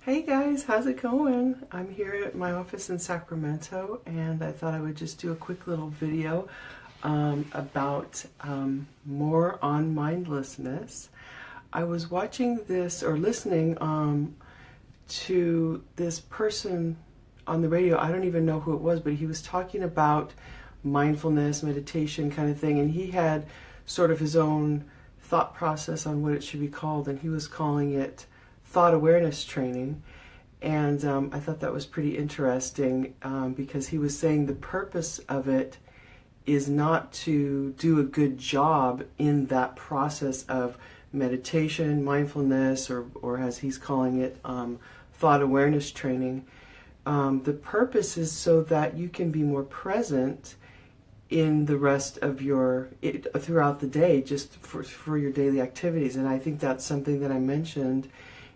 Hey guys, how's it going? I'm here at my office in Sacramento and I thought I would just do a quick little video about more on mindlessness. I was watching this or listening to this person on the radio. I don't even know who it was, but he was talking about mindfulness, meditation kind of thing, and he had sort of his own thought process on what it should be called, and he was calling it thought awareness training. And I thought that was pretty interesting because he was saying the purpose of it is not to do a good job in that process of meditation, mindfulness, or as he's calling it, thought awareness training. The purpose is so that you can be more present in the rest of throughout the day, just for your daily activities. And I think that's something that I mentioned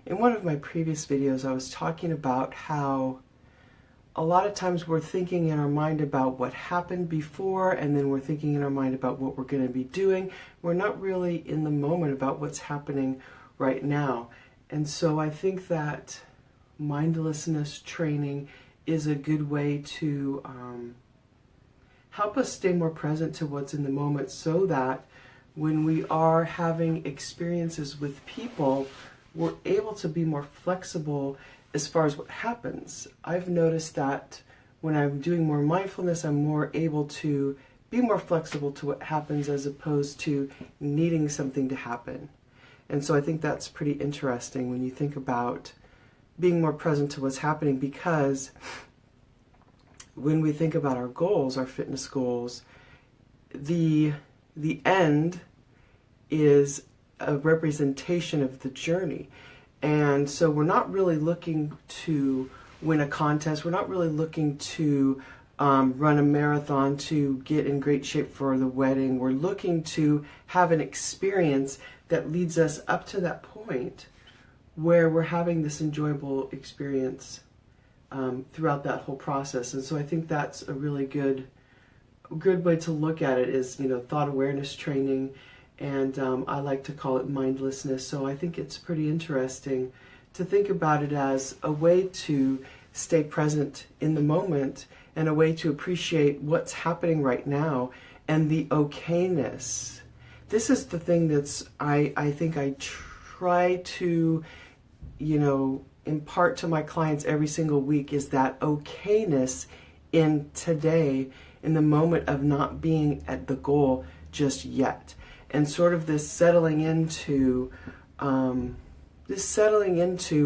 in one of my previous videos. I was talking about how a lot of times we're thinking in our mind about what happened before, and then we're thinking in our mind about what we're going to be doing. We're not really in the moment about what's happening right now. And so I think that mindlessness training is a good way to help us stay more present to what's in the moment, so that when we are having experiences with people, we're able to be more flexible as far as what happens. I've noticed that when I'm doing more mindfulness, I'm more able to be more flexible to what happens as opposed to needing something to happen. And so I think that's pretty interesting when you think about being more present to what's happening, because when we think about our goals, our fitness goals, the end is a representation of the journey. And so we're not really looking to win a contest. We're not really looking to run a marathon to get in great shape for the wedding. We're looking to have an experience that leads us up to that point where we're having this enjoyable experience throughout that whole process. And so I think that's a really good way to look at it, is, thought awareness training. And I like to call it mindlessness. So I think it's pretty interesting to think about it as a way to stay present in the moment, and a way to appreciate what's happening right now and the okayness. This is the thing that's, I think I try to, impart to my clients every single week, is that okayness in today, in the moment of not being at the goal just yet. And sort of this settling into,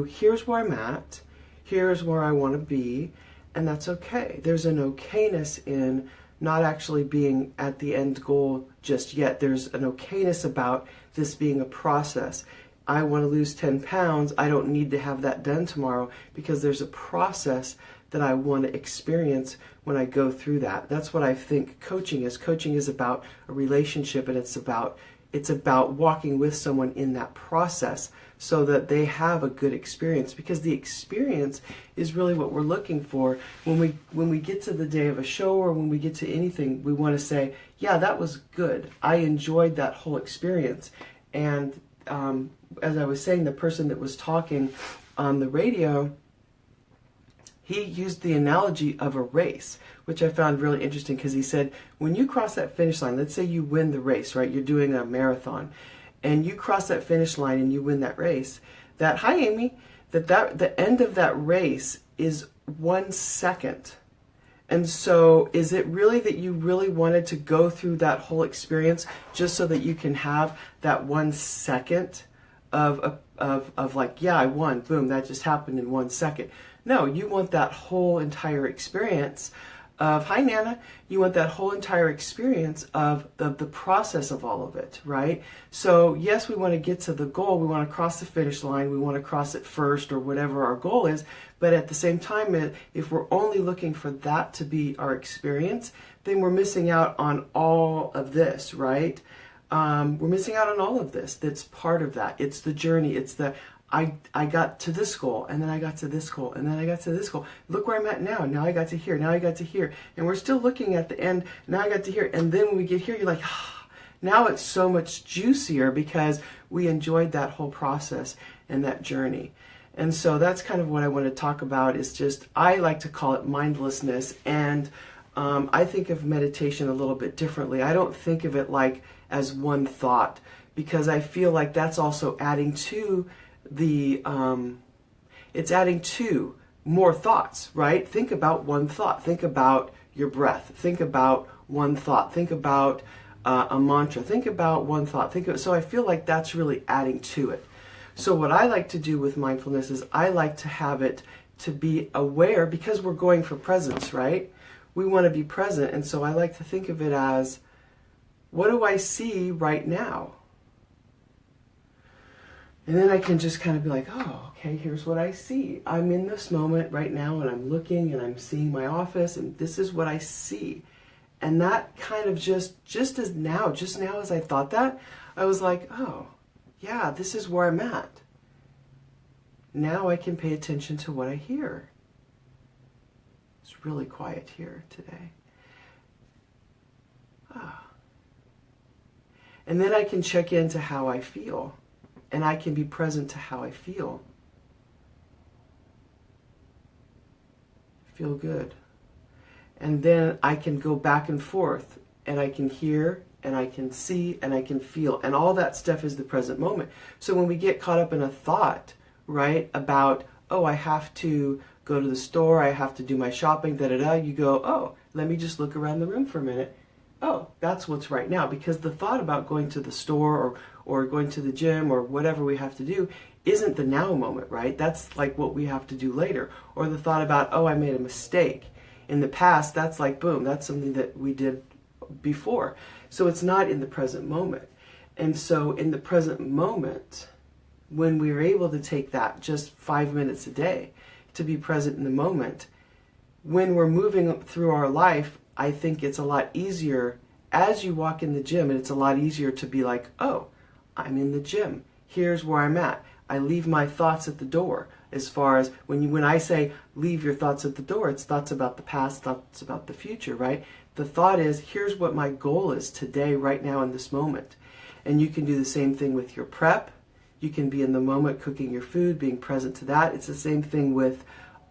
here's where I'm at, here's where I want to be, and that's okay. There's an okayness in not actually being at the end goal just yet. There's an okayness about this being a process. I want to lose 10 pounds. I don't need to have that done tomorrow, because there's a process that I want to experience when I go through that. That's what I think coaching is. Coaching is about a relationship, and it's about walking with someone in that process so that they have a good experience, because the experience is really what we're looking for. When we get to the day of a show, or when we get to anything, we want to say, yeah, that was good. I enjoyed that whole experience. And as I was saying, the person that was talking on the radio, he used the analogy of a race, which I found really interesting, because he said, when you cross that finish line, let's say you win the race, right? You're doing a marathon, and you cross that finish line and you win that race. Hi Amy, the end of that race is 1 second. And so is it really that you really wanted to go through that whole experience just so that you can have that 1 second of like, yeah, I won, boom, that just happened in 1 second? No, you want that whole entire experience of, hi Nana, you want that whole entire experience of the process of all of it, right? So yes, we want to get to the goal, we want to cross the finish line, we want to cross it first, or whatever our goal is, but at the same time, if we're only looking for that to be our experience, then we're missing out on all of this, right? We're missing out on all of this. That's part of that. It's the journey. It's the, I got to this goal, and then I got to this goal, and then I got to this goal. Look where I'm at now. Now I got to here. Now I got to here. And we're still looking at the end. Now I got to here. And then when we get here, you're like, now it's so much juicier because we enjoyed that whole process and that journey. And so that's kind of what I want to talk about, is just, I like to call it mindlessness. And I think of meditation a little bit differently. I don't think of it like as one thought, because I feel like that's also adding to the, it's adding to more thoughts, right? Think about one thought. Think about your breath. Think about one thought. Think about a mantra. Think about one thought. So I feel like that's really adding to it. So what I like to do with mindfulness is I like to have it to be aware, because we're going for presence, right? We want to be present. And so I like to think of it as, what do I see right now? And then I can just kind of be like, oh, okay, here's what I see. I'm in this moment right now, and I'm looking and I'm seeing my office, and this is what I see. And that kind of just now as I thought that, I was like, oh, yeah, this is where I'm at. Now I can pay attention to what I hear. It's really quiet here today. Ah. And then I can check into how I feel, and I can be present to how I feel. Feel good. And then I can go back and forth, and I can hear, and I can see, and I can feel. And all that stuff is the present moment. So when we get caught up in a thought, right, about, oh, I have to go to the store, I have to do my shopping, you go, oh, let me just look around the room for a minute. Oh, that's what's right now. Because the thought about going to the store or going to the gym or whatever we have to do isn't the now moment, right? That's like what we have to do later. Or the thought about, oh, I made a mistake. In the past, that's like, boom, that's something that we did before. So it's not in the present moment. And so in the present moment, when we're able to take that just 5 minutes a day to be present in the moment, when we're moving through our life, I think it's a lot easier as you walk in the gym, and it's a lot easier to be like, oh, I'm in the gym. Here's where I'm at. I leave my thoughts at the door. As far as when I say leave your thoughts at the door, it's thoughts about the past, thoughts about the future, right? The thought is, here's what my goal is today, right now, in this moment. And you can do the same thing with your prep. You can be in the moment cooking your food, being present to that. It's the same thing with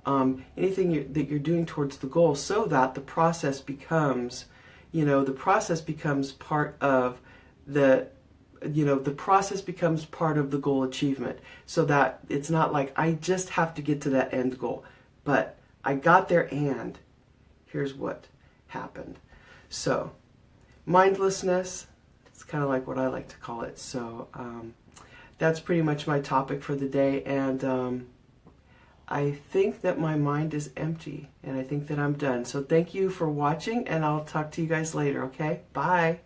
anything that you're doing towards the goal, so that the process becomes, part of the process becomes part of the goal achievement, so that it's not like I just have to get to that end goal, but I got there and here's what happened. So mindlessness, it's kind of like what I like to call it. So that's pretty much my topic for the day, and I think that my mind is empty, and I think that I'm done. So thank you for watching, and I'll talk to you guys later, okay? Bye.